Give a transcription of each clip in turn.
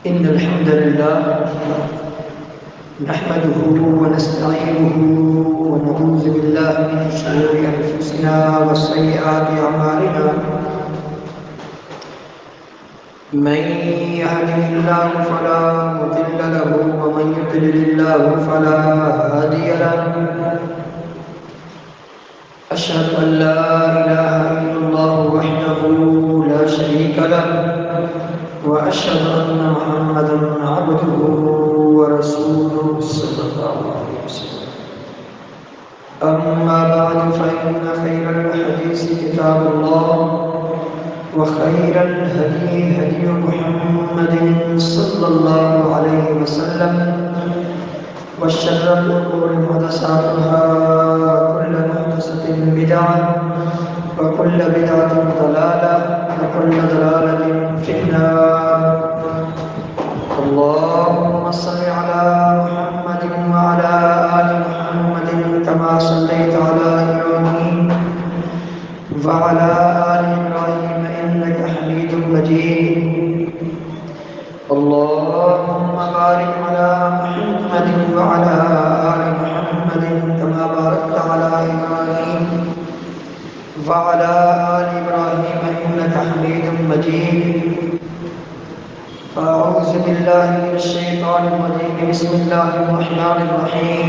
إن الحمد لله نحمده ونستعينه ونعوذ بالله من شرور أنفسنا وسيئات أعمالنا. من يهده الله فلا مضل له ومن يضلل الله فلا هادي له. أشهد أن لا إله إلا الله وحده لا شريك له وأشهد أن محمدا عبده ورسوله صلى الله عليه وسلم. أما بعد فإن خير الحديث كتاب الله وخير الهدي هدي محمد صلى الله عليه وسلم وشر الأمور محدثاتها وكل محدثة بدعة وكل بدعة ضلالة وكل ضلالة في النار. اللهم صل على محمد وعلى آل محمد كما صليت على إبراهيم وعلى آل إبراهيم إنك حميد مجيد. اللهم بارك على محمد وعلى آل محمد كما باركت على إبراهيم وعلى آل إبراهيم إنك حميد مجيد. فأعوذ بالله من الشيطان الرجيم. بسم الله الرحمن الرحيم.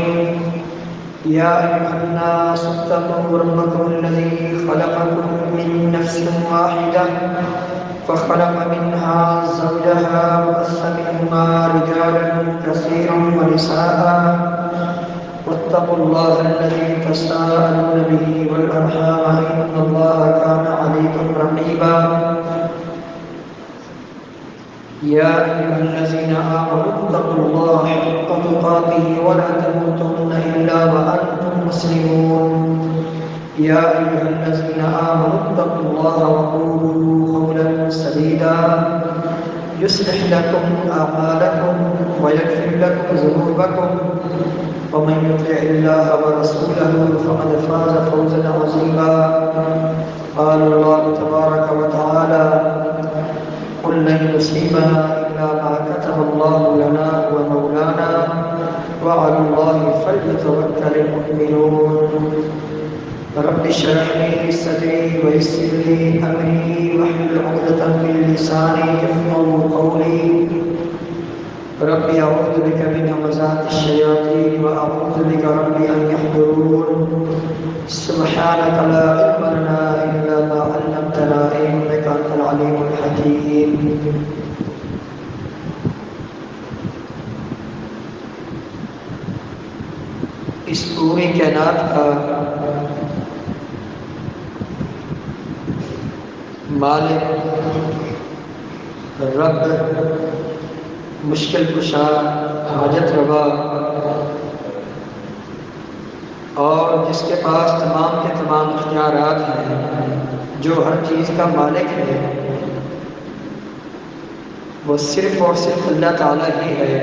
يا أيها الناس اتقوا ربكم الذي خلقكم من نفس واحدة فخلق منها زوجها وبث منهما رجالا كثيرا ونساء واتقوا الله الذي تساءلون به والأرحام إن الله كان عليكم رقيبا. يا أيها الذين آمنوا اتقوا الله حق تقاته ولا تموتن إلا وأنتم مسلمون. يا أيها الذين آمنوا اتقوا الله وقولوا قولا سديدا يصلح لكم أعمالكم ويغفر لكم ذنوبكم ومن يطع الله ورسوله فقد فاز فوزا عظيما. قال الله تبارك وتعالى قل لن يصيبنا إلا ما كتب الله لنا ومولانا وعلى الله فليتوكل المؤمنون. رب اشرح لي صدري ويسر لي أمري واحلل عقدة من لساني يفقهوا قولي. رب أعوذ بك من همزات الشياطين وأعوذ بك رب أن يحضرون. سبحانك لا علم لنا إلا ما علمتنا إنك أنت العليم الحكيم. اس پوری کائنات کا مالک، رب، مشکل کشا، حاجت روا اور جس کے پاس تمام کے تمام اختیارات ہیں، جو ہر چیز کا مالک ہے، وہ صرف اور صرف اللہ تعالیٰ ہی ہے.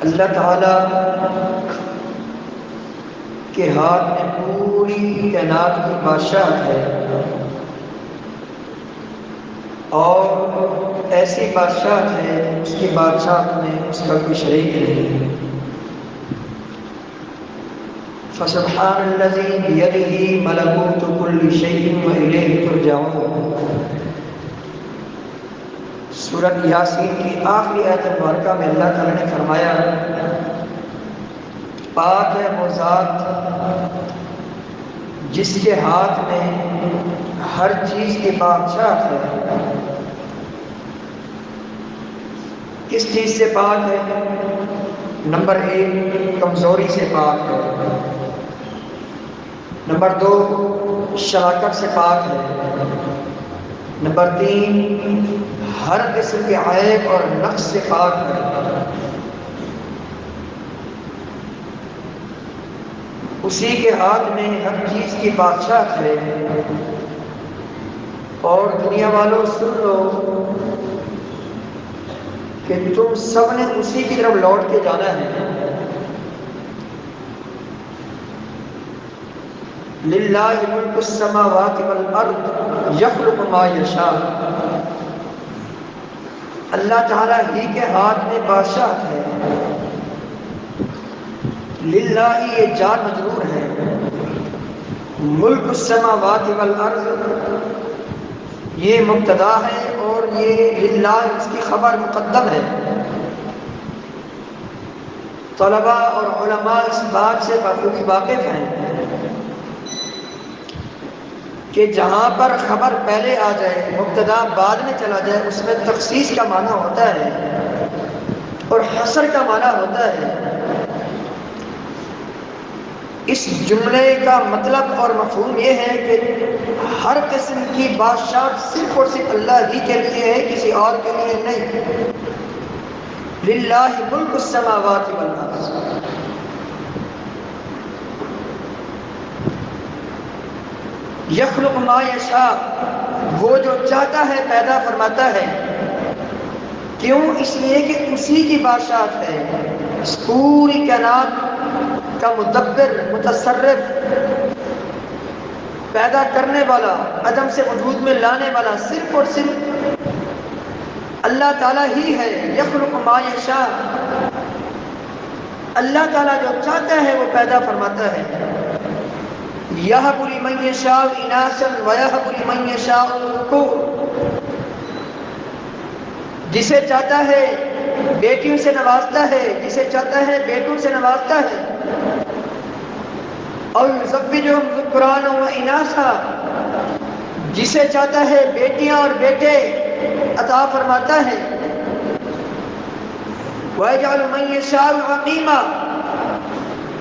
اللہ تعالیٰ کے ہاتھ میں پوری کائنات کی بادشاہت ہے اور ایسی بادشاہت ہے اس کی بادشاہت میں اس کا کوئی شریک نہیں. فسبحان الذی بیدہ ملکوت کل شیء وإلیہ ترجعون. سورۃ یاسین کی آخری آیت مبارکہ میں اللہ تعالیٰ نے فرمایا پاک ہے وہ ذات جس کے ہاتھ میں ہر چیز کی بادشاہت ہے. کس چیز سے پاک ہے؟ نمبر 1 کمزوری سے پاک ہے. نمبر 2 شراکت سے پاک ہے. نمبر 3 ہر قسم کے عیب اور نقص سے پاک ہے. اسی کے ہاتھ میں ہر چیز کی بادشاہت ہے. اور دنیا والوں سن لو کہ تم سب نے اسی کی طرف لوٹ کے جانا ہے. للہ ملک السماوات والارض یخلق ما یشاء، اللہ تعالیٰ ہی کے ہاتھ میں بادشاہت ہے۔ للہ یہ جار مجرور ہے، ملک السماوات والارض یہ مبتدا ہے اور یہ للہ اس کی خبر مقدم ہے۔ طلباء اور علماء اس بات سے بخوبی واقف ہیں کہ جہاں پر خبر پہلے آ جائے مبتدا بعد میں چلا جائے اس میں تخصیص کا معنی ہوتا ہے اور حصر کا معنی ہوتا ہے۔ اس جملے کا مطلب اور مفہوم یہ ہے کہ ہر قسم کی بادشاہت صرف اور صرف اللہ ہی کے لیے ہے، کسی اور کے لیے نہیں۔ للہ ملک السماوات والارض، یخلق ما یشاء، وہ جو چاہتا ہے پیدا فرماتا ہے۔ کیوں؟ اس لیے کہ اسی کی بادشاہت ہے، اس پوری کائنات کا مدبر، متصرف، پیدا کرنے والا، عدم سے وجود میں لانے والا صرف اور صرف اللہ تعالیٰ ہی ہے۔ یخلق ما یشاء، اللہ تعالیٰ جو چاہتا ہے وہ پیدا فرماتا ہے۔ یہب لمن یشاء اناثا ویہب لمن یشاء الذکور، جسے چاہتا ہے بیٹیوں سے نوازتا ہے، جسے چاہتا ہے بیٹوں سے نوازتا ہے۔ اور یزوجہم ذکرانا و اناثا، جسے چاہتا ہے بیٹیاں اور بیٹے عطا فرماتا ہے۔ وَيَجْعَلُ مَن يَشَاءُ عَقِيمًا،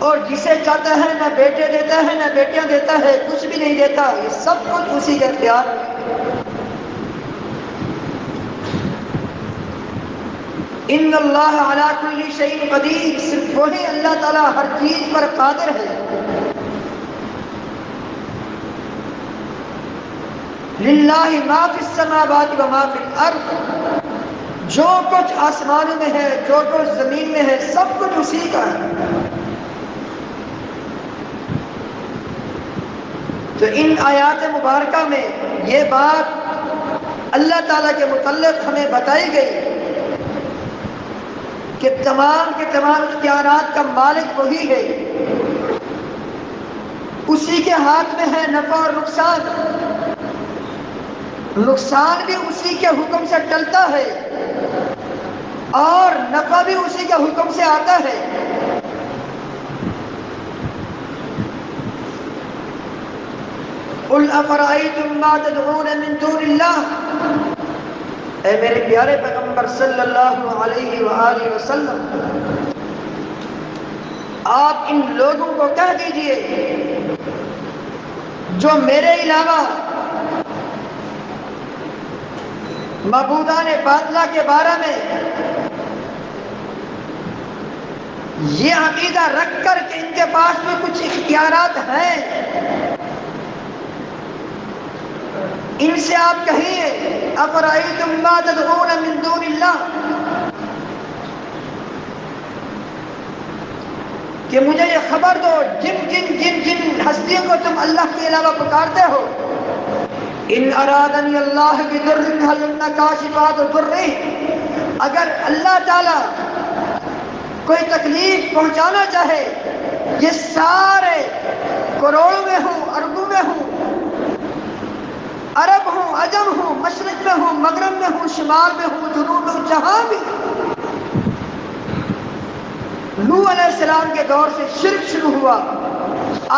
اور جسے چاہتا ہے نہ بیٹے دیتا ہے نہ بیٹیاں دیتا ہے، کچھ بھی نہیں دیتا، یہ سب کچھ اسی کے اختیار میں۔ ان اللہ علی کل شیء قدیر، صرف وہی اللہ تعالیٰ ہر چیز پر قادر ہے۔ للہ ما فی السماوات و ما فی الارض، جو کچھ آسمانوں میں ہے، جو کچھ زمین میں ہے، سب کچھ اسی کا ہے۔ تو ان آیات مبارکہ میں یہ بات اللہ تعالیٰ کے متعلق ہمیں بتائی گئی کہ تمام کے تمام اختیارات کا مالک وہی ہے، اسی کے ہاتھ میں ہے نفع اور نقصان، نقصان بھی اسی کے حکم سے ٹلتا ہے اور نفع بھی اسی کے حکم سے آتا ہے۔ قُلْ أَفَرَأَيْتُم مَّا تَدْعُونَ مِن دُونِ اللَّهِ، اے میرے پیارے پیغمبر صلی اللہ علیہ وآلہ وسلم، آپ ان لوگوں کو کہہ دیجئے جو میرے علاوہ معبودان باطلہ کے بارے میں یہ عقیدہ رکھ کر کہ ان کے پاس بھی کچھ اختیارات ہیں، ان سے آپ کہیے افرأیتم ما تدعون من دون اللہ، کہ مجھے یہ خبر دو جن ہستیوں کو تم اللہ کے علاوہ پکارتے ہو، ان ارادنی اللہ بضر هل هن کاشفات ضرہ، اگر اللہ تعالیٰ کوئی تکلیف پہنچانا چاہے، یہ سارے کروڑوں میں ہوں، اربوں میں ہوں، عرب ہوں، عجم ہوں، مشرق میں ہوں، مغرب میں ہوں، شمال میں ہوں، جنوب میں ہوں، جہاں بھی۔ نوح علیہ السلام کے دور سے شرک شروع ہوا،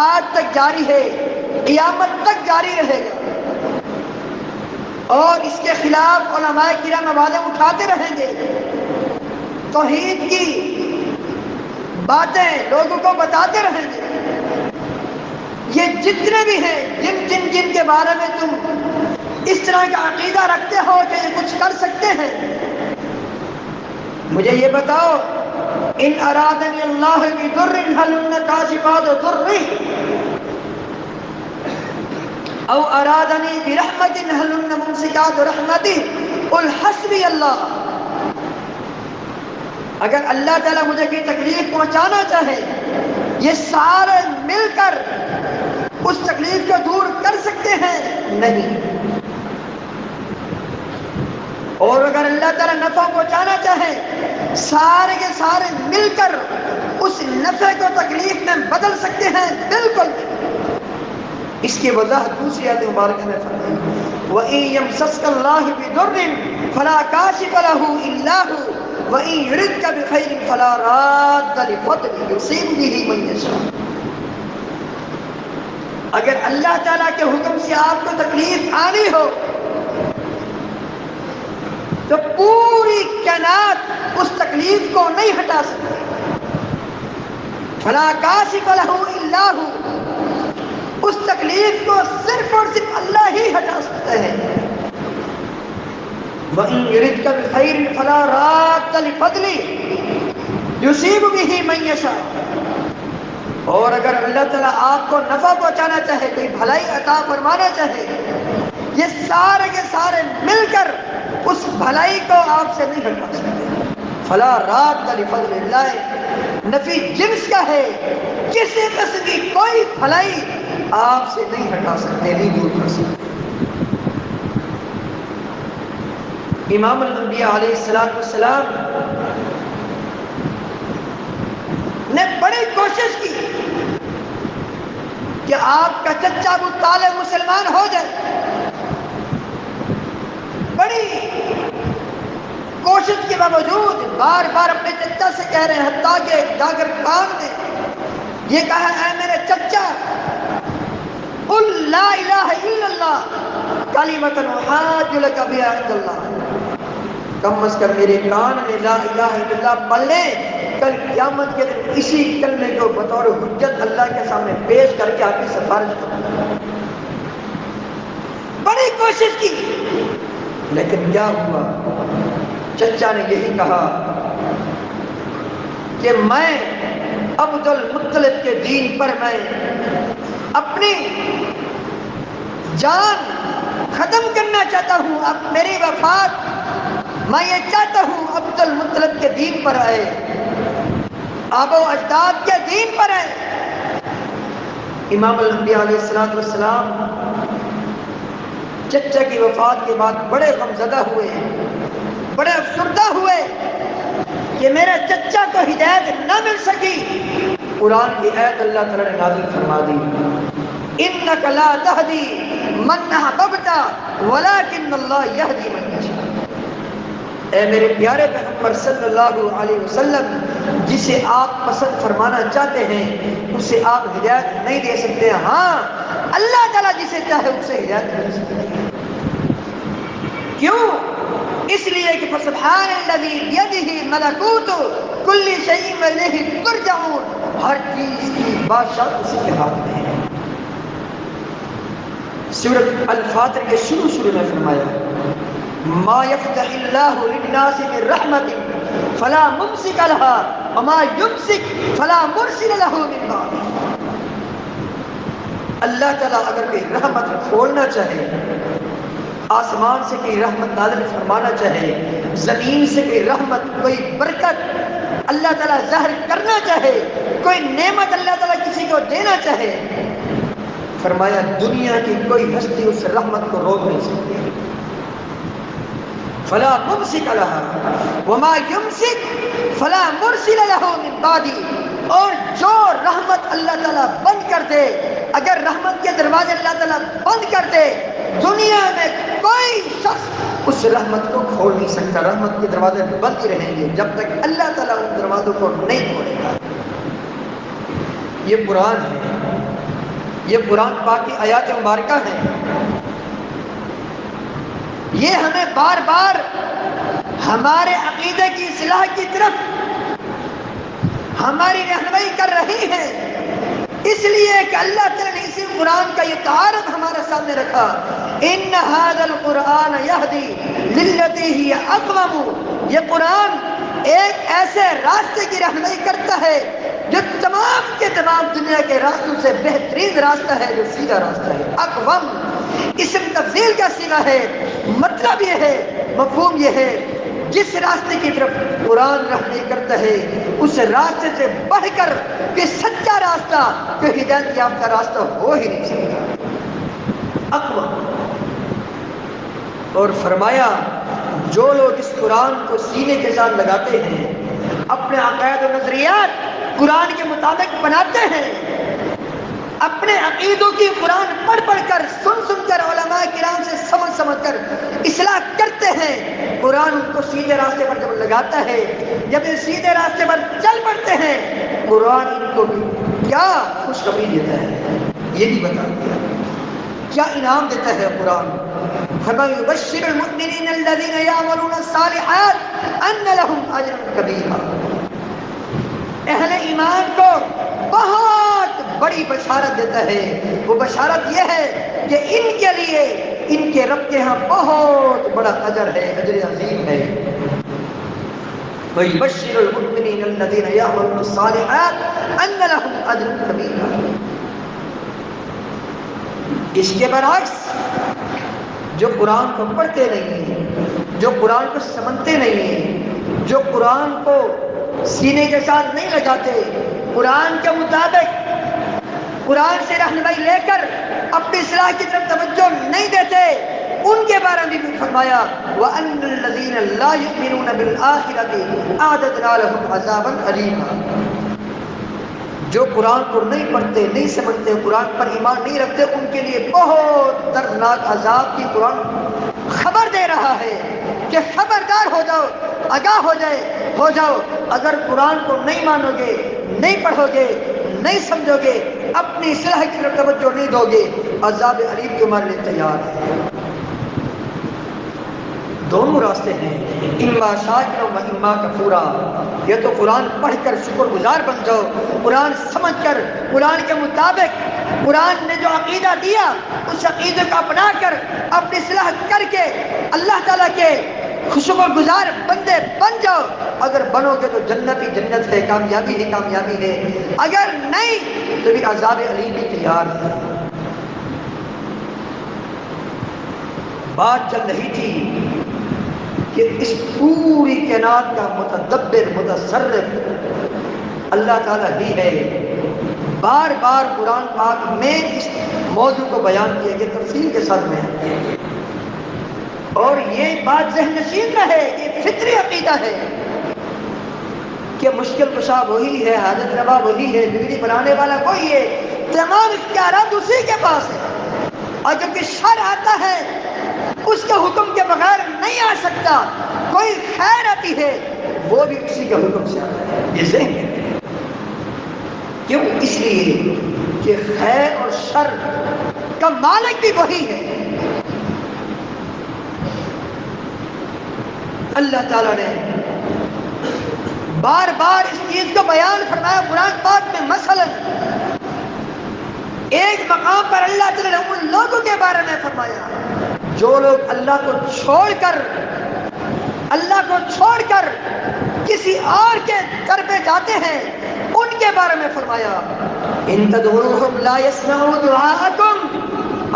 آج تک جاری ہے، قیامت تک جاری رہے گا، اور اس کے خلاف علماء کرام آوازیں اٹھاتے رہیں گے، توحید کی باتیں لوگوں کو بتاتے رہیں گے۔ یہ جتنے بھی ہیں جن کے بارے میں تم اس طرح کا عقیدہ رکھتے ہو کہ یہ کچھ کر سکتے ہیں، مجھے یہ بتاؤ، ان ارادنی اللہ بضر هل هن کاشفات ضرہ او ارادنی برحمت هل هن ممسکات رحمتہ قل حسبی اللہ، اگر اللہ تعالیٰ مجھے کوئی تکلیف پہنچانا چاہے، یہ سارے مل کر اس تکلیف کو دور کر سکتے ہیں؟ نہیں۔ اور اگر اللہ تعالیٰ نفع پہنچانا چاہے، سارے کے سارے مل کر اس نفع کو تکلیف میں بدل سکتے ہیں؟ بالکل۔ اس کی وضاحت دوسری آیت مبارکہ میں فرمائی، وَإِن يَمْسَسْكَ اللَّهُ بِضُرٍّ فَلَا كَاشِفَ لَهُ إِلَّا هُوَ وَإِن يُرِدْكَ بِخَيْرٍ فَلَا رَادَّ لِفَضْلِهِ يُصِيبُ بِهِ مَن يَشَاءُ۔ اگر اللہ تعالیٰ کے حکم سے آپ کو تکلیف آنی ہو تو پوری کائنات اس تکلیف کو نہیں ہٹا سکتی۔ فَلَا كَاشِفَ لَهُ إِلَّا هُوَ، اس تکلیف کو صرف اور صرف اللہ ہی ہٹا سکتے ہیں۔ وَإِن يُرِدْكَ بِخَيْرٍ فَلَا رَادَّ لِفَضْلِهِ يُصِيبُ بِهِ مَن يَشَاءُ۔ اور اگر اللہ تعالیٰ آپ کو نفع پہنچانا چاہے، کوئی بھلائی عطا فرمانا چاہے، یہ سارے کے سارے مل کر اس بھلائی کو آپ سے نہیں ہٹا سکتے۔ فَلَا رَادَّ لِفَضْلِ اللَّهِ نفی جنس کا ہے، کسی قسم کی کوئی بھلائی آپ سے نہیں ہٹا سکتے، نہیں دور کر سکتے۔ امام الانبیاء علیہ السلام نے بڑی کوشش کی کہ آپ کا چچا ابو طالب مسلمان ہو جائے۔ بڑی کوشش کے باوجود بار بار اپنے چچا سے کہہ رہے ہیں، حتیٰ کہ جا کر کان میں یہ کہا، اے میرے چچا، قل لا الہ الا اللہ کلمۃ احاج لک بہا عند اللہ، کم از کم میرے کان میں لا الہ الا اللہ پڑھ لیں، کل قیامت کے دن اسی کلمے کو بطور حجت اللہ کے سامنے پیش کر کے آپ کی سفارش کروں۔ بڑی کوشش کی، لیکن کیا ہوا؟ چچا نے یہی کہا کہ میں عبد المطلب کے دین پر میں اپنی جان ختم کرنا چاہتا ہوں، اب میری وفات میں یہ چاہتا ہوں عبد المطلب کے دین پر آئے، آبا و اجداد کے دین پر آئے۔ امام الانبیاء علیہ السلام چچا کی وفات کے بعد بڑے غمزدہ ہوئے، بڑے افسردہ ہوئے کہ میرے چچا کو ہدایت نہ مل سکی۔ قرآن کی آیت اللہ تعالیٰ نے نازل فرما دی، انک لا تہدی من احببت ولکن اللہ یہدی من یشاء۔ اے میرے پیارے پیغمبر صلی اللہ علیہ وسلم، جسے آپ پسند فرمانا چاہتے ہیں اسے آپ ہدایت نہیں دے سکتے، ہاں اللہ تعالیٰ جسے چاہے اسے ہدایت دے سکتے ہیں۔ کیوں؟ اس لیے کہ فسبحان الذی بیدہ ملکوت کل شیء والیہ ترجعون، ہر چیز کی بادشاہ اسی کے ہاتھ میں ہے۔ سورۃ الفاتر کے شروع میں فرمایا، ما یفتح اللہ للناس من رحمت فلا ممسک لها وما یمسک فلا مرسل له من بعدہ۔ اللہ تعالیٰ اگر کوئی رحمت کھولنا چاہے، آسمان سے کوئی رحمت نازل فرمانا چاہے، زمین سے کوئی رحمت، کوئی برکت اللہ تعالیٰ ظاہر کرنا چاہے، کوئی نعمت اللہ تعالیٰ کسی کو دینا چاہے، فرمایا دنیا کی کوئی ہستی اس رحمت کو روک نہیں سکتی۔ فلا ممسک لها وما یمسک فلا مرسل له من بعدہ، اور جو رحمت اللہ تعالیٰ بند کر دے، اگر رحمت کے دروازے اللہ تعالیٰ بند کر دے، دنیا میں کوئی شخص اس رحمت کو کھول نہیں سکتا۔ رحمت کے دروازے بند ہی رہیں گے جب تک اللہ تعالیٰ ان دروازوں کو نہیں کھولے گا۔ یہ قرآن ہے، یہ قرآن پاک کی آیات مبارکہ ہیں، یہ ہمیں بار بار ہمارے عقیدے کی اصلاح کی طرف ہماری رہنمائی کر رہی ہے، اس لیے کہ اللہ تعالیٰ نے اسی قرآن کا یہ تعارف ہمارے سامنے رکھا، ان ھذا القرآن یہدی للتی ہی اقوم۔ یہ قرآن ایک ایسے راستے کی رہنمائی کرتا ہے جو تمام کے تمام دنیا کے راستوں سے بہترین راستہ ہے، جو سیدھا راستہ ہے۔ اقوم اسم تفضیل کا صیغہ ہے، مطلب یہ ہے، مفہوم یہ ہے، جس راستے کی طرف قرآن رہنمائی کرتا ہے اس راستے سے بڑھ کر کہ سچا راستہ کہ ہدایت یافتہ راستہ ہو ہی نہیں سکتا۔ اقوام اور فرمایا جو لوگ اس قرآن کو سینے کے ساتھ لگاتے ہیں، اپنے عقائد و نظریات قرآن کے مطابق بناتے ہیں، اپنے عقیدوں کی قرآن پڑھ پڑھ کر سن کر علماء کرام سے سمجھ کر اصلاح کرتے ہیں، قرآن ان کو سیدھے راستے پر جب لگاتا ہے، جب یہ سیدھے راستے پر چل پڑتے ہیں، قرآن ان کو کیا خوشخبری دیتا ہے یہ بھی بتا دیا، کیا انعام دیتا ہے قرآن۔ فَبَشِّرِ الْمُؤْمِنِينَ الَّذِينَ يَعْمَلُونَ الصَّالِحَاتِ أَنَّ لَهُمْ أَجْرًا كَبِيرًا۔ اہل ایمان کو بہت بڑی بشارت دیتا ہے، وہ بشارت یہ ہے کہ ان کے لیے ان کے رب کے ہاں بہت بڑا اجر ہے، اجر عظیم ہے۔ وَيُبَشِّرُ الْمُؤْمِنِينَ الَّذِينَ يَعْمَلُونَ الصَّالِحَاتِ أَنَّ لَهُمْ أَجْرًا كَبِيرًا۔ اس کے برعکس جو قرآن کو پڑھتے نہیں ہیں، جو قرآن کو سمجھتے نہیں ہیں، جو قرآن کو سینے کے ساتھ نہیں لگاتے، قرآن کے مطابق قرآن سے رہنمائی لے کر اپنی اصلاح کی طرف توجہ نہیں دیتے، ان کے بارے میں بھی فرمایا وَأَنَّ الَّذِينَ لَا يُؤْمِنُونَ بِالْآخِرَةِ أَعْتَدْنَا لَهُمْ عَذَابًا أَلِيمًا۔ جو قرآن کو نہیں پڑھتے، نہیں سمجھتے، قرآن پر ایمان نہیں رکھتے، ان کے لیے بہت دردناک عذاب کی قرآن خبر دے رہا ہے کہ خبردار ہو جاؤ، آگاہ ہو جاؤ، اگر قرآن کو نہیں مانو گے، نہیں پڑھو گے، نہیں سمجھو گے، اپنی اصلاح کی طرف توجہ نہیں دو گے، عذاب علیم تمہارے لیے تیار ہے۔ دونوں راستے ہیں، اما شاکرا و اما کفورا۔ یہ تو قرآن پڑھ کر شکر گزار بن جاؤ، قرآن سمجھ کر، قرآن کے مطابق قرآن نے جو عقیدہ دیا اس عقیدے کو اپنا کر اپنی اصلاح کر کے اللہ تعالیٰ کے شکر گزار بندے بن جاؤ۔ اگر بنو گے تو جنت ہی جنت ہے، کامیابی ہی کامیابی ہے، اگر نہیں تو بھی عذاب علیم بھی تیار ہے۔ بات چل رہی تھی کہ اس پوری کائنات کا متدبر متصرف اللہ تعالیٰ ہی ہے۔ بار بار قرآن پاک میں اس موضوع کو بیان کیا گیا، تفصیل کے ساتھ بیان کیا گیا، اور یہ بات ذہن نشین رہے، یہ فطری عقیدہ ہے کہ مشکل کشا وہی ہے، حاجت روا وہی ہے، بگڑی بنانے والا وہی ہے، تمام اختیارات اسی کے پاس ہے، اور جب کہ شر آتا ہے اس کے حکم کے بغیر نہیں آ سکتا، کوئی خیر آتی ہے وہ بھی اسی کے حکم سے آتا ہے، یہ ذہن ہے۔ کیوں؟ اس لیے کہ خیر اور شر کا مالک بھی وہی ہے۔ اللہ تعالیٰ نے بار بار اس چیز کو بیان فرمایا قرآن پاک میں، مثلا ایک مقام پر اللہ تعالیٰ نے ان لوگوں کے بارے میں فرمایا جو لوگ اللہ کو چھوڑ کر کسی اور کے در پہ جاتے ہیں، ان کے بارے میں فرمایا ان تدعوهم لا يسمعوا دعاءكم،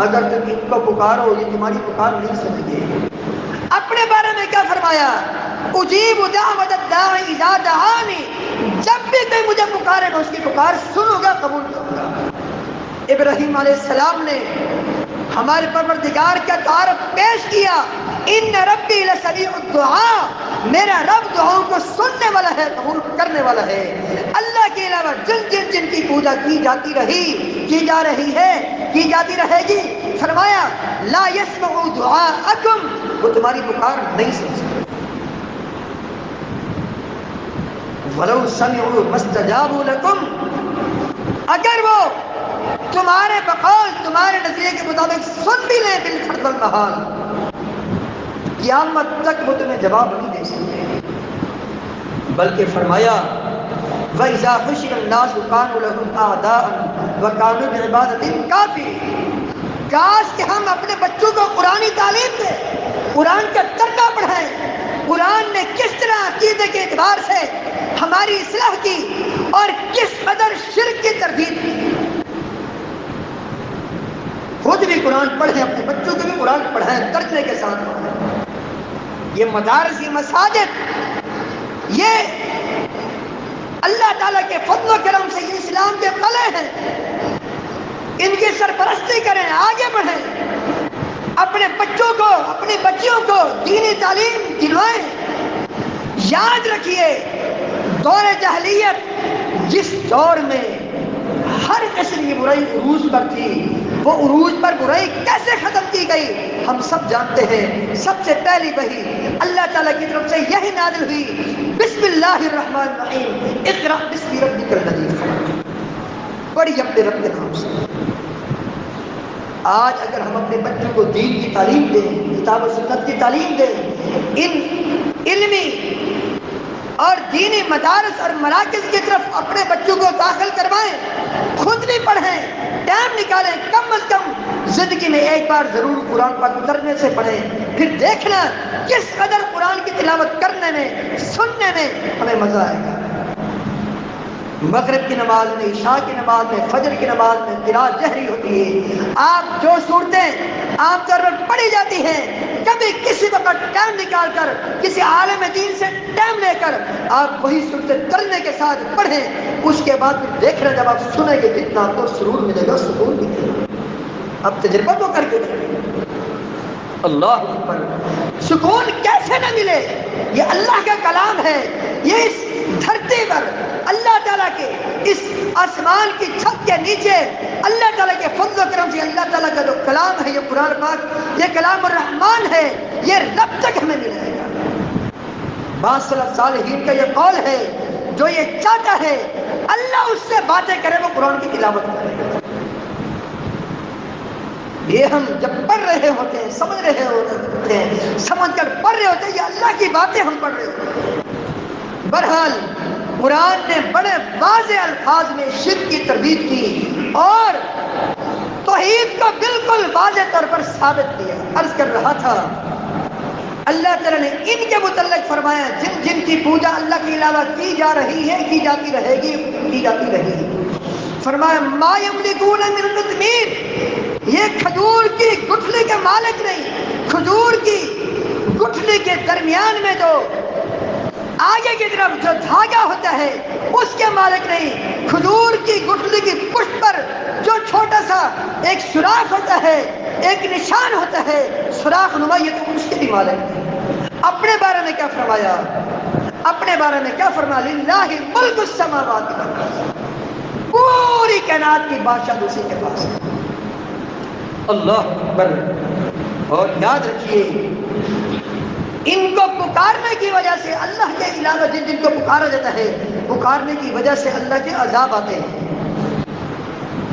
اگر تم ان کو پکارو یہ تمہاری پکار نہیں سنیں گے۔ اپنے بارے میں کیا فرمایا؟ اجیب دعوت الداعی اذا دعانی، جب بھی کوئی مجھے پکارے میں اس کی پکار سنوں گا، قبول کروں گا۔ ابراہیم علیہ السلام نے ہمارے پروردگار کا تعارف پیش کیا، ان ربی لسمیع الدعاء، میرا رب دعاؤں کو سننے والا ہے، قبول کرنے والا ہے۔ اللہ کے علاوہ جن کی پوجا کی جاتی رہی، کی جا رہی ہے، کی جاتی رہے گی، فرمایا لا يسمع دعاءکم، وہ تمہاری پکار نہیں سن سکتے۔ وَلَوْ سَمِعُوا مَا اسْتَجَابُوا لَكُمْ، اگر وہ تمہارے بقول، تمہارے نظریے کے مطابق سن بھی لیں بالفرض المحال، قیامت تک وہ تمہیں جواب نہیں دے سکتے۔ بلکہ فرمایا وَإِذَا حُشِرَ النَّاسُ كَانُوا لَهُمْ أَعْدَاءً وَكَانُوا بِعِبَادَتِهِمْ كَافِرِينَ۔ کاش کہ ہم اپنے بچوں کو قرآنی تعلیم دیں، قرآن کا ترجمہ پڑھائیں، قرآن نے کس طرح عقیدے کے اعتبار سے ہماری اصلاح کی اور کس قدر شرک کی تردید کی۔ خود بھی قرآن پڑھیں، اپنے بچوں کو بھی قرآن پڑھائیں، ترجمے کے ساتھ پڑھائیں۔ یہ مدارس، یہ مساجد، یہ اللہ تعالیٰ کے فضل و کرم سے یہ اسلام کے پلے ہیں، ان کی سرپرستی کریں، آگے بڑھیں، اپنے بچوں کو اپنی بچیوں کو دینی تعلیم دلوائیں۔ یاد رکھیے دور جاہلیت جس دور میں ہر قسم کی برائی عروج پر تھی، وہ عروج پر برائی کیسے ختم کی گئی ہم سب جانتے ہیں۔ سب سے پہلی وحی اللہ تعالیٰ کی طرف سے یہی نازل ہوئی، بسم اللہ الرحمن الرحیم، اقرأ باسم ربک الذی خلق، پڑھی اپنے رب کے نام سے۔ آج اگر ہم اپنے بچوں کو دین کی تعلیم دیں، کتاب و سنت کی تعلیم دیں، ان علمی اور دینی مدارس اور مراکز کی طرف اپنے بچوں کو داخل کروائیں، خود بھی پڑھیں، ٹائم نکالیں، کم از کم زندگی میں ایک بار ضرور قرآن پاک اترنے سے پڑھیں، پھر دیکھنا کس قدر قرآن کی تلاوت کرنے میں سننے میں ہمیں مزہ آئے گا۔ مغرب کی نماز میں، عشاء کی نماز میں، فجر کی نماز میں قرأت جہری ہوتی ہے۔ آپ جو صورتیں عام طور پر پڑھی جاتی ہیں، کبھی کسی وقت ٹائم نکال کر کسی عالم دین سے ٹائم لے کر آپ وہی صورتیں ترجمے کے ساتھ پڑھیں، اس کے بعد پھر دیکھنا جب آپ سنیں گے کتنا آپ کو سرور ملے گا، سکون ملے گا۔ اب تجربہ تو کر کے دیکھیں۔ اللہ اکبر، سکون کیسے نہ ملے؟ یہ اللہ کا کلام ہے، یہ اس دھرتی پر اللہ تعالیٰ کے اس آسمان کی چھت کے نیچے اللہ تعالیٰ کے فضل و کرم سے اللہ تعالیٰ کا جو کلام ہے، یہ قرآن پاک، یہ کلام الرحمن ہے، یہ رب تک ہمیں ملے گا۔ بعض سلف صالحین کا یہ قول ہے، جو یہ چاہتا ہے اللہ اس سے باتیں کرے، وہ قرآن کی تلاوت کرے۔ یہ ہم جب پڑھ رہے ہوتے ہیں، سمجھ رہے ہوتے ہیں، سمجھ کر پڑھ رہے ہوتے ہیں، یہ اللہ کی باتیں ہم پڑھ رہے ہوتے ہیں۔ بہرحال قرآن نے بڑے واضح الفاظ میں شرک کی تردید کی اور توحید کو بالکل واضح طور پر ثابت کیا۔ عرض کر رہا تھا اللہ تعالیٰ نے ان کے متعلق فرمایا جن جن کی پوجا اللہ کے علاوہ کی جا رہی ہے، کی جاتی رہے گی، کی جاتی رہے گی، فرمایا ما یملکون من قطمیر، یہ کھجور کی گٹھلی کے مالک نہیں، کھجور کی گٹھلی کے درمیان میں جو آگے کی طرف جو دھاگا ہوتا ہے اس کے مالک نہیں، کھجور کی گٹھلی کی پشت پر جو چھوٹا سا ایک سوراخ ہوتا ہے، ایک نشان ہوتا ہے سوراخ نما، یہ تو اس کے بھی مالک نہیں۔ اپنے بارے میں کیا فرمایا؟ اپنے بارے میں کیا فرمایا؟ للہ ملک السماوات والارض، پوری کائنات کی بادشاہ اسی کے پاس ہے۔ اللہ اکبر۔ اور یاد رکھیے ان کو پکارنے کی وجہ سے اللہ کے علاوہ جن جن کو پکارا جاتا ہے، پکارنے کی وجہ سے اللہ کے عذاب آتے ہیں،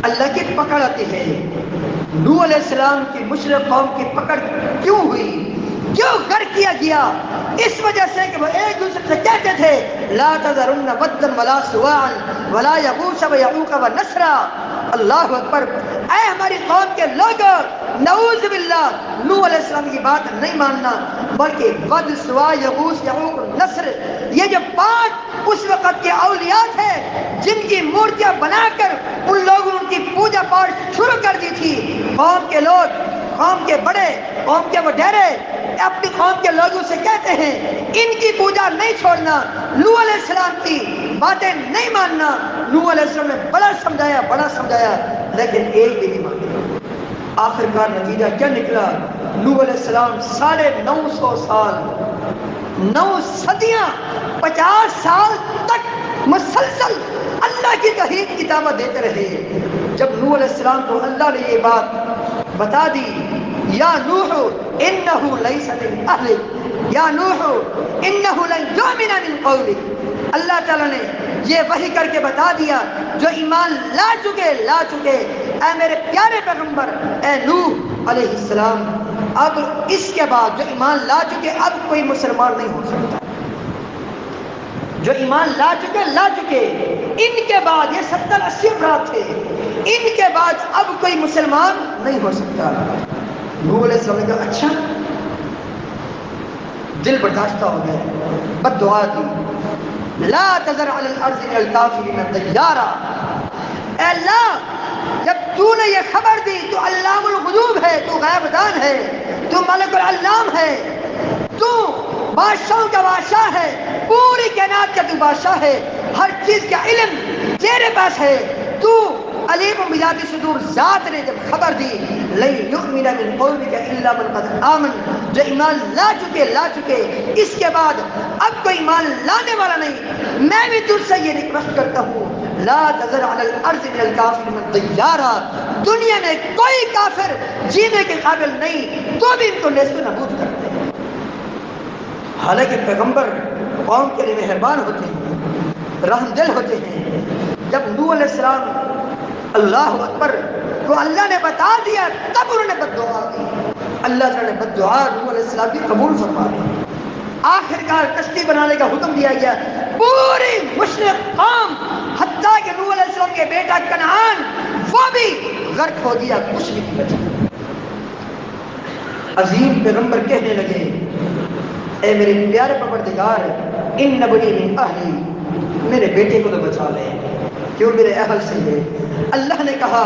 اللہ کی پکڑ آتی ہے۔ نوح علیہ السلام کی مشرک قوم کی پکڑ کیوں ہوئی، کیوں غرق کیا گیا؟ اس وجہ سے کہ وہ ایک دوسرے سے کہتے تھے لا تذرن ودا ولا سواعا ولا یغوث ویعوق ونسرا۔ اللہ اکبر۔ اے ہماری قوم کے لوگوں، نعوذ باللہ، نوح علیہ السلام کی بات نہیں ماننا، بلکہ ود، سوا، یغوث، یعوق، نصر، یہ جو پانچ اس وقت کے اولیاء تھے جن کی مورتیاں بنا کر ان لوگوں نے ان کی پوجا پاٹ شروع کر دی تھی۔ قوم کے لوگ، قوم کے بڑے، قوم کے وڈیرے اپنی قوم کے لوگوں سے کہتے ہیں ان کی پوجا نہیں چھوڑنا، نوح علیہ السلام کی باتیں نہیں ماننا۔ نوح علیہ السلام نے بڑا سمجھایا لیکن ایک بھی نہیں مانا۔ آخر کار نتیجہ کیا نکلا؟ نوح علیہ السلام 950 سال، 9 صدیاں، 50 سال تک مسلسل اللہ کی توحید کی دعوت دیتے رہے۔ جب نوح علیہ السلام کو اللہ نے یہ بات بتا دی، یا نوح انہ لیس من اہلک، یا نوح انہ لن یؤمن من قولک، اللہ تعالیٰ نے یہ وحی کر کے بتا دیا جو ایمان لا چکے اے میرے پیارے پیغمبر، اے نوح علیہ السلام، اب اس کے بعد جو ایمان لا چکے اب کوئی مسلمان نہیں ہو سکتا۔ جو ایمان لا چکے ان کے بعد، یہ 70-80 افراد تھے، ان کے بعد اب کوئی مسلمان نہیں ہو سکتا۔ نوح علیہ السلام نے کہا اچھا، دل برداشتہ ہو گیا، بد دعا دی، لا تذر علی الارض من الکافرین دیارا، اے اللہ جب تو نے یہ خبر دی، تو علام الغیوب ہے، تو غیب دان ہے، تو ملک العلام ہے، تو بادشاہوں کا بادشاہ ہے، پوری کائنات کا تو بادشاہ ہے، ہر چیز کا علم تیرے پاس ہے، تو علیم بذات صدور، ذات نے جب خبر دی لن یؤمن من قومک الا من قد آمن، جو ایمان لا چکے اس کے بعد اب کوئی ایمان لانے والا نہیں، میں بھی تجھ سے یہ ریکویسٹ کرتا ہوں لا تذر علی الارض من الکافر من دیارا، دنیا میں کوئی کافر جینے کے قابل نہیں، تو بھی ان کو نیست و نابود کر دے۔ حالانکہ پیغمبر قوم کے لیے مہربان ہوتے ہیں، رحم دل ہوتے ہیں۔ جب نوح علیہ السلام اللہ اکبر کو اللہ نے بتا دیا تب انہوں نے بد دعا کی، اللہ تعالیٰ نے بد دعا نوح علیہ السلام کی قبول فرما لی۔ آخرکار کشتی بنانے کا حکم دیا گیا، پوری مشرق قوم حتیٰ کہ نوح علیہ السلام کے بیٹا کنعان وہ بھی غرق ہو گیا، کچھ نہیں بچا۔ عظیم پیغمبر کہنے لگے اے میرے پیارے پروردگار ان بنی من اہلی، میرے بیٹے کو تو بچا لے، کیوں میرے اہل سے ہے۔ اللہ نے کہا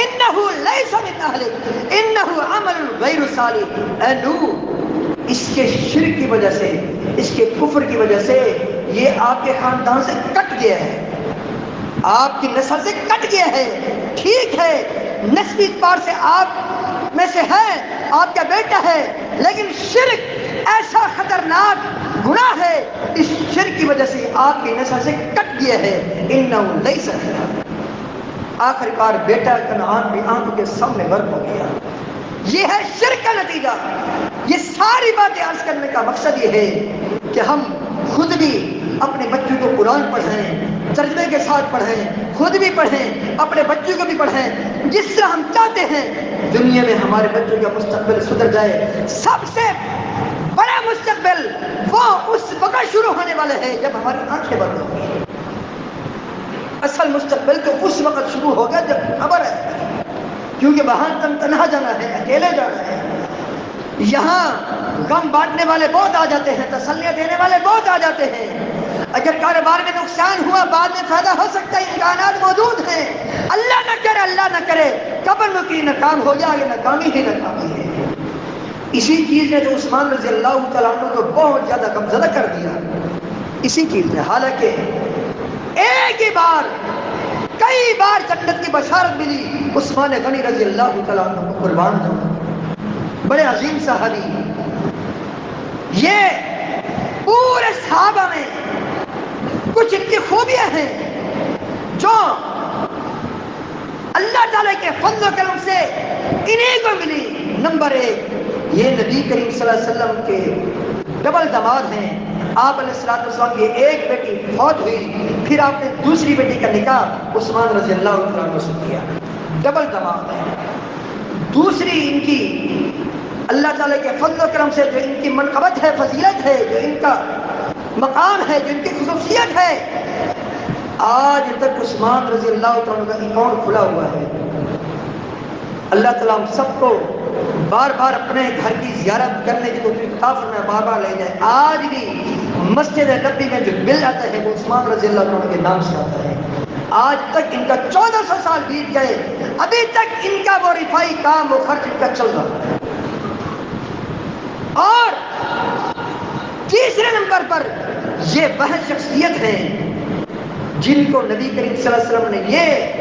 انہو لیس من اہلک انہو عمل غیر صالح، اے نوح اس کے شرک کی وجہ سے، اس کے کفر کی وجہ سے یہ آپ کے خاندان سے کٹ گیا ہے، آپ کی نسل سے کٹ گیا ہے۔ ٹھیک ہے نسبی اعتبار سے آپ میں سے ہے، آپ کا بیٹا ہے، لیکن شرک ایسا خطرناک گناہ ہے، اس شرک کی وجہ سے آپ کی نسل سے کٹ گیا ہے۔ انہو لیس من اہلک، آخرکار بیٹا کنعان بھی آنکھوں کے سامنے غرق ہو گیا۔ یہ ہے شرک کا نتیجہ۔ یہ ساری باتیں عرض کرنے کا مقصد یہ ہے کہ ہم خود بھی اپنے بچوں کو قرآن پڑھائیں، ترجمے کے ساتھ پڑھیں، خود بھی پڑھیں، اپنے بچوں کو بھی پڑھیں، جس سے ہم چاہتے ہیں دنیا میں ہمارے بچوں کا مستقبل سدھر جائے۔ سب سے بڑا مستقبل وہ اس وقت شروع ہونے والے ہیں جب ہماری آنکھیں بند ہوں گی۔ اصل مستقبل تو اس وقت شروع ہوگا جب خبر ہے، کیونکہ وہاں تنہا جانا ہے، اکیلے جانا ہے۔ یہاں غم بانٹنے والے بہت آ جاتے ہیں، تسلیاں دینے والے بہت آ جاتے ہیں۔ اگر کاروبار میں نقصان ہوا بعد میں فائدہ ہو سکتا ہے، امکانات موجود ہیں۔ اللہ نہ کرے قبر میں کی ناکام ہو جائے، ناکامی ہی ناکامی ہے۔ اسی چیز نے تو عثمان رضی اللہ تعالیٰ عنہ کو بہت زیادہ غمزدہ کر دیا، اسی چیز نے۔ حالانکہ ایک ہی بار کئی بار جنت کی بشارت ملی عثمان غنی رضی اللہ تعالیٰ عنہ کو، قربان جاؤں، بڑے عظیم صحابی۔ یہ پورے صحابہ میں کچھ اتنی خوبیاں ہیں جو اللہ تعالیٰ کے فضل و کرم سے انہیں کو ملی۔ نمبر ایک، یہ نبی کریم صلی اللہ علیہ وسلم کے ڈبل داماد ہیں۔ آپ علیہ السلام کی ایک بیٹی فوت ہوئی، پھر آپ نے دوسری بیٹی کا نکاح عثمان رضی اللہ عنہ سے کیا، ڈبل داماد ہے۔ دوسری ان کی اللہ تعالیٰ کے فضل و کرم سے جو ان کی منقبت ہے، فضیلت ہے، جو ان کا مقام ہے، جو ان کی خصوصیت ہے، آج تک عثمان رضی اللہ عنہ کا اکاؤنٹ کھلا ہوا ہے۔ اللہ تعالیٰ ہم سب کو بار بار اپنے گھر کی زیارت کرنے کی توفیق عطا فرمائے، بار بار لے جائے۔ آج بھی مسجد نبوی میں جو بل آتا ہے وہ عثمان رضی اللہ عنہ کے نام سے آتا ہے۔ آج تک ان کا 1400 سال بیت گئے، ابھی تک ان کا وہ رفائی کام، وہ خرچ ان کا چل رہا ہے۔ اور تیسرے نمبر پر یہ وہ شخصیت ہیں جن کو نبی کریم صلی اللہ علیہ وسلم نے یہ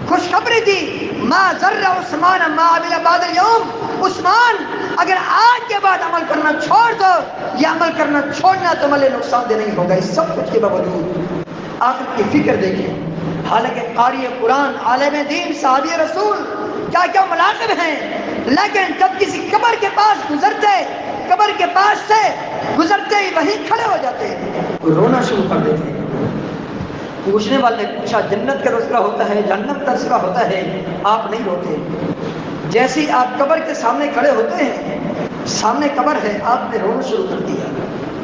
خوشخبری دی، ما ضر عثمان ما عمل بعد اليوم، عثمان اگر آج کے بعد عمل کرنا چھوڑ دو، یہ عمل کرنا چھوڑنا تمہارے نقصان دہ نہیں ہوگا۔ اس سب کچھ کے باوجود آخرت کی فکر دیکھیں۔ حالانکہ قاری قرآن، عالم دین، صحابی رسول کیا کیا ملازم ہیں، لیکن جب کسی قبر کے پاس گزرتے، قبر کے پاس سے گزرتے ہی وہیں کھڑے ہو جاتے، رونا شروع کر دیتے۔ پوچھنے والے نے پوچھا جنت کا تذکرہ ہوتا ہے، جہنم کا تذکرہ ہوتا ہے، آپ نہیں روتے؟ جیسے ہی آپ قبر کے سامنے کھڑے ہوتے ہیں، سامنے قبر ہے، آپ نے رونا شروع کر دیا۔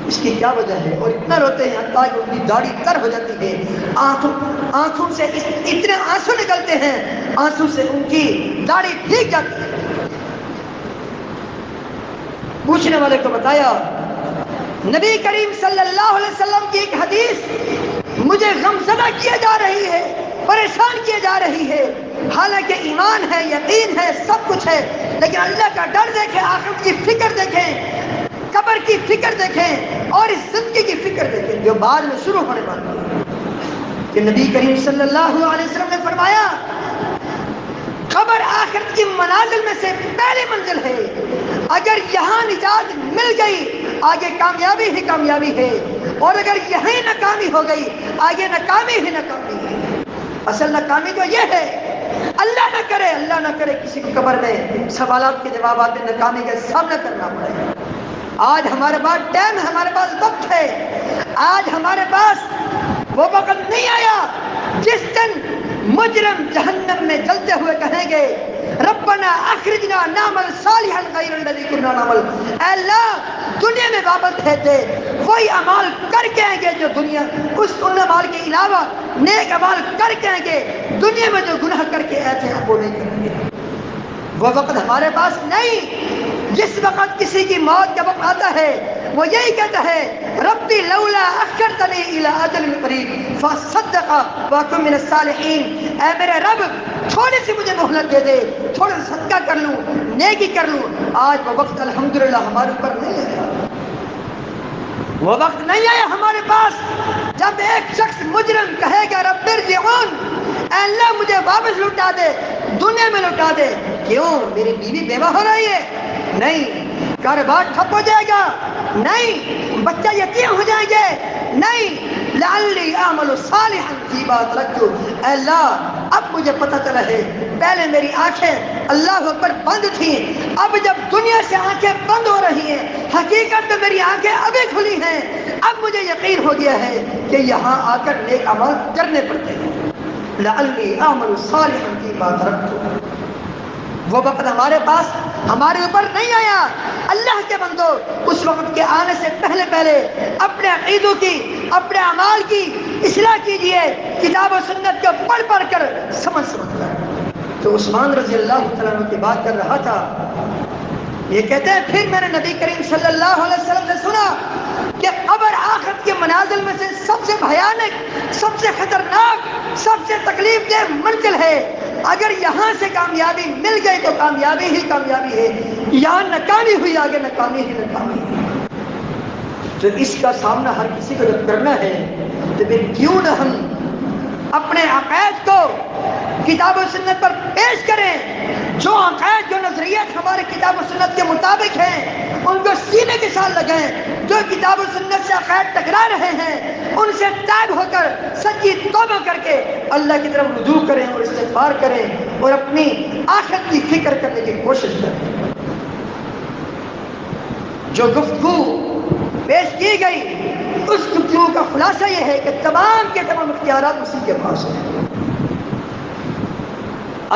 اس کی کیا وجہ ہے؟ اور اتنا روتے ہیں حتیٰ کہ ان کی داڑھی تر ہو جاتی ہے، آنکھوں سے اتنے آنسو نکلتے ہیں، آنسو سے ان کی داڑھی بھیگ جاتی ہے۔ پوچھنے والے کو بتایا نبی کریم صلی اللہ علیہ وسلم کی ایک حدیث مجھے غمزدہ کیا جا رہی ہے، پریشان کیا جا رہی ہے۔ حالانکہ ایمان ہے، یقین ہے، سب کچھ ہے، لیکن اللہ کا ڈر دیکھیں، آخرت کی فکر دیکھیں۔ قبر کی فکر دیکھیں اور اس زندگی کی فکر دیکھیں جو بعد میں شروع ہونے والی ہے. کہ نبی کریم صلی اللہ علیہ وسلم نے فرمایا قبر آخرت کی منازل میں سے پہلی منزل ہے. اگر یہاں نجات مل گئی آگے کامیابی ہی کامیابی ہے، اور اگر یہیں ناکامی ہو گئی آگے ناکامی ہی ناکامی ہے. اصل ناکامی تو یہ ہے، اللہ نہ کرے کسی کی قبر میں سوالات کے جوابات میں ناکامی کا سامنا کرنا پڑے. آج ہمارے پاس ٹائم ہے، ہمارے پاس وقت ہے. آج ہمارے پاس وہ وقت نہیں آیا جس دن مجرم جہنم میں جلتے ہوئے کہیں گے ربنا اخرجنا نعمل صالحا غیر الذی کنا نعمل. اے اللہ دنیا میں واپس بھیج دے، وہی اعمال کر کے آئیں گے جو دنیا ان اعمال کے علاوہ نیک اعمال کر کے آئیں گے. دنیا میں جو گناہ کر کے آئے تھے وہ نہیں کریں گے. وہ وقت ہمارے پاس نہیں. جس وقت کسی کی موت کا وقت آتا ہے وہ یہی کہتا ہے ربی لولا اخرتنی الی اجل قریب فاصدق واکن من الصالحین. اے میرے رب تھوڑی سی مجھے مہلت دے دے، تھوڑا سا صدقہ کر لوں، نیکی کر لوں. آج وہ وقت الحمدللہ ہمارے اوپر نہیں آیا. وہ وقت نہیں آیا ہمارے پاس جب ایک شخص مجرم کہے گا رب ارجعون، اے اللہ مجھے واپس لوٹا دے، دنیا میں لوٹا دے. کیوں؟ میری بیوی بیوہ ہو رہی ہے؟ نہیں. کاروبار ٹھپ ہو جائے گا؟ نہیں. بچہ یتیم ہو جائیں گے؟ نہیں. لعلی اعمل صالحا فیما ترکت. اے اللہ اب مجھے پتہ چلا ہے پہلے میری آنکھیں اللہ پر بند تھیں، اب جب دنیا سے آنکھیں بند ہو رہی ہیں حقیقت میں میری آنکھیں ابھی کھلی ہیں. اب مجھے یقین ہو گیا ہے کہ یہاں آ کر نیک عمل کرنے پڑتے ہیں. لعلی اعمل صالحا فیما ترکت. وہ وقت ہمارے پاس ہمارے اوپر نہیں آیا. اللہ کے بندو اس وقت کے آنے سے پہلے پہلے اپنے عقیدوں کی، اپنے اعمال کی اصلاح کیجئے. کتاب و سنت کو پڑھ پڑھ کر سمجھ کر. تو عثمان رضی اللہ تعالیٰ عنہ کی بات کر رہا تھا. یہ کہتے ہیں پھر میں نے نبی کریم صلی اللہ علیہ وسلم سے سنا کہ قبر آخرت کے منازل میں سے سب سے بھیانک، سب سے خطرناک، سب سے تکلیف دہ منزل ہے. اگر یہاں سے کامیابی مل گئی تو کامیابی ہی کامیابی ہے، یہاں ناکامی ہوئی آگے ناکامی ہی ناکامی ہے. تو اس کا سامنا ہر کسی کو جب کرنا ہے تو پھر کیوں نہ ہم اپنے عقائد کو کتاب و سنت پر پیش کریں. جو عقائد، جو نظریات ہمارے کتاب و سنت کے مطابق ہیں ان کو سینے کے ساتھ لگائیں. جو کتاب و سنت سے عقائد ٹکرا رہے ہیں ان سے تائب ہو کر سچی توبہ کر کے اللہ کی طرف رجوع کریں اور استغفار کریں اور اپنی آخرت کی فکر کرنے کی کوشش کریں. جو گفتگو پیش کی گئی اس گفتگو کا خلاصہ یہ ہے کہ تمام کے تمام اختیارات اسی کے پاس ہیں.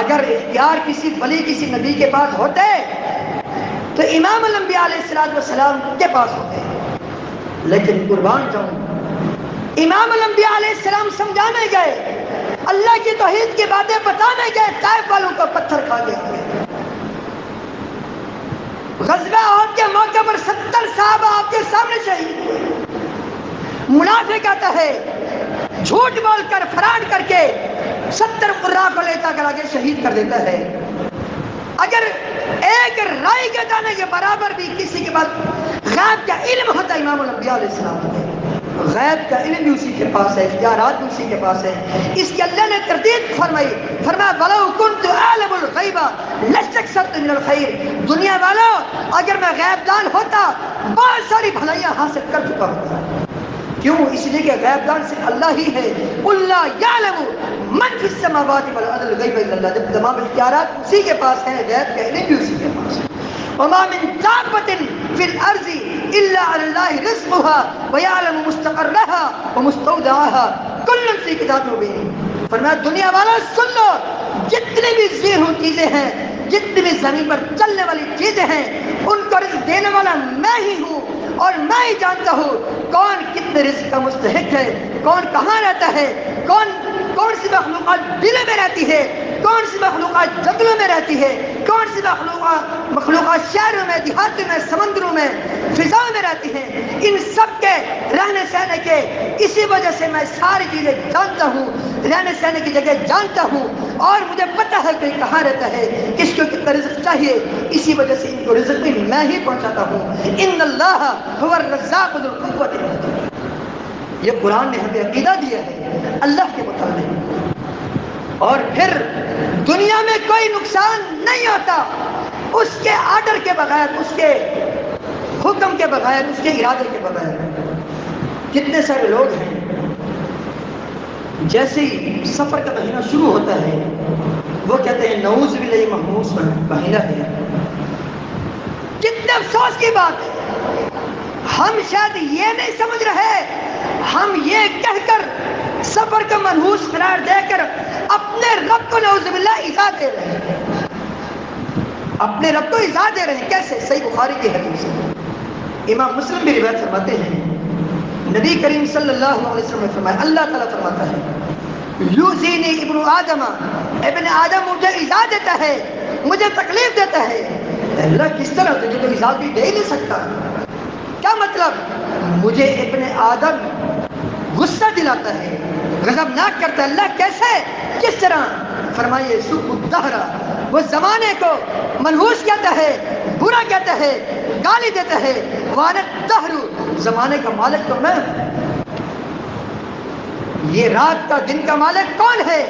اگر اختیار کسی ولی، کسی نبی کے پاس ہوتے تو امام الانبیاء علیہ السلام کے پاس ہوتے. لیکن قربان جاؤں امام الانبیاء علیہ السلام سمجھانے گئے، اللہ کی توحید کی باتیں بتانے گئے، طائف والوں کو پتھر کھا گئے. غزوہ احد کے موقع پر 70 صحابہ آپ کے سامنے شہید ہوئے. منافق آتا ہے جھوٹ بول کر، فراڈ کر کے 70 قراء کو لیتا کر آگے شہید کر دیتا ہے. اگر ایک رائی کے دانے کے برابر بھی کسی کے پاس غیب کا علم ہوتا امام الانبیاء علیہ السلام ہے. غیب کا علم بھی اسی کے پاس ہے، اختیارات بھی اسی کے پاس ہے. اس کی اللہ نے تردید فرمائی، فرمایا وَلَوْ كُنْتُ أَعْلَمُ الْغَيْبَ لَاسْتَكْثَرْتُ مِنَ الْخَيْرِ. دنیا والوں اگر میں غیب دان ہوتا بہت ساری بھلائیاں حاصل کر چکا ہوتا. کیوں؟ اس لیے کہ غیب دان صرف اللہ ہی ہے. قُلْ لَا يَعْلَمُ مَنْ فِي السَّمَاوَاتِ وَالْأَرْضِ الْغَيْبَ إِلَّا اللَّهُ. جب تمام اختیارات اسی کے پاس ہیں، غیب کا علم بھی اسی کے پاس ہے. وَمَا مِن دَابَّةٍ فِي الْأَرْضِ إِلَّا عَلَى اللَّهِ رِزْقُهَا وَيَعْلَمُ مُسْتَقَرَّهَا وَمُسْتَوْدَعَهَا كُلٌّ فِي كِتَابٍ مُبِينٍ. فرمایا دنیا والوں سن لو، جتنی بھی زیروں چیزیں ہیں، جتنی بھی زمین پر چلنے والی چیزیں ہیں ان کو رزق دینے والا میں ہی ہوں اور میں ہی جانتا ہوں کون کتنے رزق کا مستحق ہے، کون کہاں رہتا ہے، کون سی مخلوقات دلوں میں رہتی ہے، کون سی مخلوقات جنگلوں میں رہتی ہے. کون سی مخلوقات شہروں میں، دیہاتوں میں، سمندروں میں، فضاؤں میں رہتی ہیں، ان سب کے رہنے سہنے کے اسی وجہ سے میں ساری چیزیں جانتا ہوں، رہنے سہنے کی جگہ جانتا ہوں، اور مجھے پتہ ہے کہ کہاں رہتا ہے، کس کو کتنا رزق چاہیے، اسی وجہ سے ان کو رزق بھی میں ہی پہنچاتا ہوں۔ ان اللہ هو الرزاق ذو القوۃ المتین۔ یہ قرآن نے ہمیں عقیدہ دیا ہے اللہ کے متعلق۔ اور پھر دنیا میں کوئی نقصان نہیں ہوتا اس کے آرڈر کے بغیر، اس کے حکم کے بغیر، اس کے ارادے کے بغیر۔ کتنے سارے لوگ ہیں جیسے ہی سفر کا مہینہ شروع ہوتا ہے وہ کہتے ہیں نعوذ باللہ محموس مہینہ ہے۔ کتنے افسوس کی بات ہے، ہم شاید یہ نہیں سمجھ رہے، ہم یہ کہہ کر سفر کو منحوس قرار دے کر اپنے رب کو نعوذ باللہ ایذا دے رہے ہیں، اپنے رب کو ایذا دے رہے ہیں۔ کیسے؟ صحیح بخاری کی حدیث ہے، امام مسلم بھی روایت فرماتے ہیں، نبی کریم صلی اللہ علیہ وسلم نے فرمایا، اللہ تعالیٰ فرماتا ہے یوزینی ابن آدم، ابن آدم مجھے ایذا دیتا ہے، مجھے تکلیف دیتا ہے۔ اللہ کس طرح؟ تجھے تو ایذا بھی دے ہی نہیں سکتا۔ کیا مطلب؟ مجھے ابن آدم غصہ دلاتا ہے، غضبناک کرتا ہے۔ اللہ کیسے؟ کس طرح؟ فرمائیے سب الدہر، وہ زمانے کو منحوس کہتا ہے، برا کہتا ہے، گالی دیتا ہے۔ وانا الدہر، زمانے کا مالک تو میں۔ یہ رات کا دن کا مالک کون ہے؟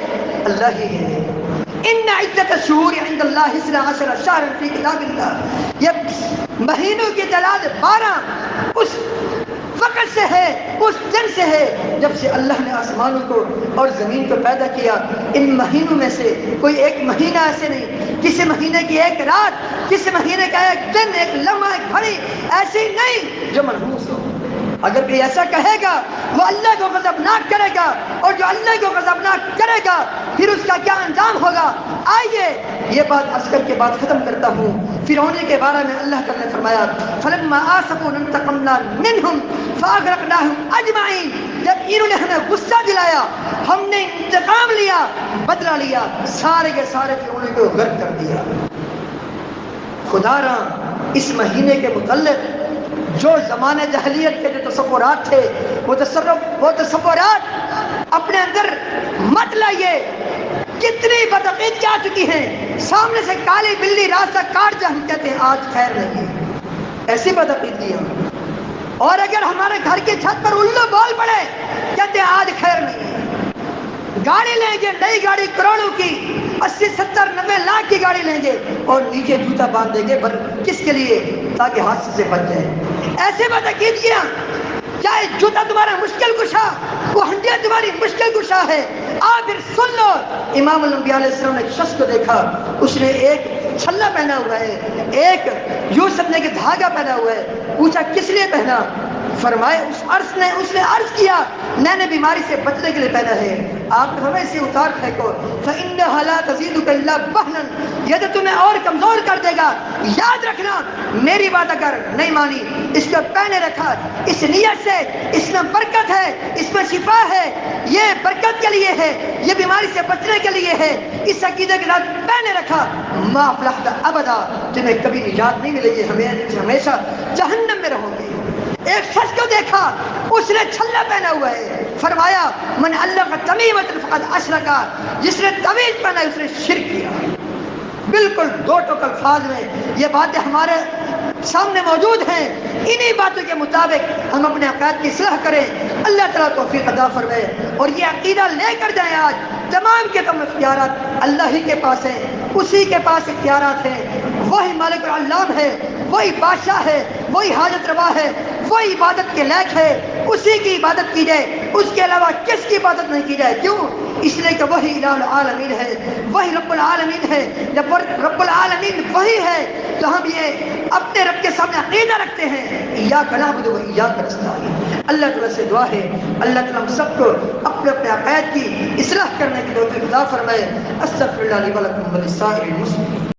اللہ ہی ہے۔ ان عدت الشہور عند اللہ 12 شہرا فی کتاب اللہ، یہ مہینوں کی تعداد 12 اس وقت سے ہے، اس دن سے ہے جب سے اللہ نے آسمانوں کو اور زمین کو پیدا کیا۔ ان مہینوں میں سے کوئی ایک مہینہ ایسے نہیں، کسی مہینے کی ایک رات، کسی مہینے کا ایک دن، ایک لمحہ، ایک گھڑی ایسی نہیں جو منحوس ہو۔ اگر کوئی ایسا کہے گا وہ اللہ کو غضبناک کرے گا، اور جو اللہ کو غضبناک کرے گا پھر اس کا کیا انجام ہوگا۔ آئیے یہ بات عرض کر کے بات ختم کرتا ہوں۔ فرعون کے بارے میں اللہ تعالیٰ نے فرمایا فلما آسفونا انتقمنا منہم فاغرقناہم اجمعین، جب انہوں نے ہمیں غصہ دلایا ہم نے انتقام لیا، بدلہ لیا، سارے کے سارے فرعون کو غرق کر دیا۔ خدا را اس مہینے کے متعلق جو زمانہ جاہلیت کے جو تصورات تھے وہ تصورات اپنے اندر مت لائیے۔ کتنی بدعقیدگیاں آ چکی ہیں، سامنے سے کالی بلی راستہ کاٹ جا، ہم کہتے ہیں آج خیر نہیں ہے، ایسی بدعقیدگیاں۔ اور اگر ہمارے گھر کی چھت پر الو بول پڑے کہتے ہیں آج خیر نہیں ہے۔ گاڑی لیں گے، نئی گاڑی کروڑوں کی، 80 70 90 لاکھ کی گاڑی لیں گے اور نیچے جوتا باندھ دیں گے، کس کے لیے؟ تاکہ حادثے سے بچ جائے۔ ایسے بدعقیدگیاں، چاہے جوتا تمہارا مشکل کشا، وہ ہنڈیا تمہاری مشکل کشا ہے۔ پھر سن لو، امام الانبیاء علیہ السلام نے ایک شخص کو دیکھا، اس نے ایک چھلا پہنا ہوا ہے، ایک یوں سمجھے کہ دھاگا پہنا ہوا ہے۔ پوچھا کس لیے پہنا؟ فرمائے اس نے عرض کیا میں نے بیماری سے بچنے کے لیے پہنا ہے۔ آپ ہمیں اسے اتار پھینکو، فإنها لا تزيدك إلا وهنا، یہ تو تمہیں اور کمزور کر دے گا۔ یاد رکھنا میری بات اگر نہیں مانی، اس کو پہنے رکھا اس نیت سے، اس میں برکت ہے، اس میں شفا ہے، یہ برکت کے لیے ہے، یہ بیماری سے بچنے کے لیے ہے، اس عقیدے کے ساتھ پہنے رکھا، ما افلحت ابدا، تمہیں کبھی نجات نہیں ملے گی، ہمیشہ جہنم میں رہو گے۔ ایک شخص کو دیکھا اس نے چھلا پہنا ہوا ہے، فرمایا من علق تمیمۃ فقد اشرک، جس نے تعویذ پہنا ہے اس نے شرک کیا۔ بالکل دو ٹوک الفاظ میں یہ باتیں ہمارے سامنے موجود ہیں۔ انہی باتوں کے مطابق ہم اپنے عقائد کی اصلاح کریں، اللہ تعالیٰ توفیق عطا فرمائے، اور یہ عقیدہ لے کر جائیں۔ آج تمام کے تمام اختیارات اللہ ہی کے پاس ہیں، اسی کے پاس اختیارات ہیں، وہی مالک العلام ہے، وہی بادشاہ ہے، وہی حاجت روا ہے، وہی عبادت کے لائق ہے، اسی کی عبادت کی جائے، اس کے علاوہ کس کی عبادت نہیں کی جائے۔ کیوں؟ اس لیے کہ وہی الہ العالمین ہے، وہی رب العالمین ہے۔ جب رب العالمین وہی ہے تو ہم یہ اپنے رب کے سامنے عقیدہ رکھتے ہیں ایاک نعبد و ایاک نستعین۔ اللہ تعالیٰ سے دعا ہے اللہ تعالیٰ ہم سب کو اپنے اپنے عقائد کی اصلاح کرنے کی توفیق عطا فرمائے۔ استغفر اللہ لی ولکم ولسائر المسلمین۔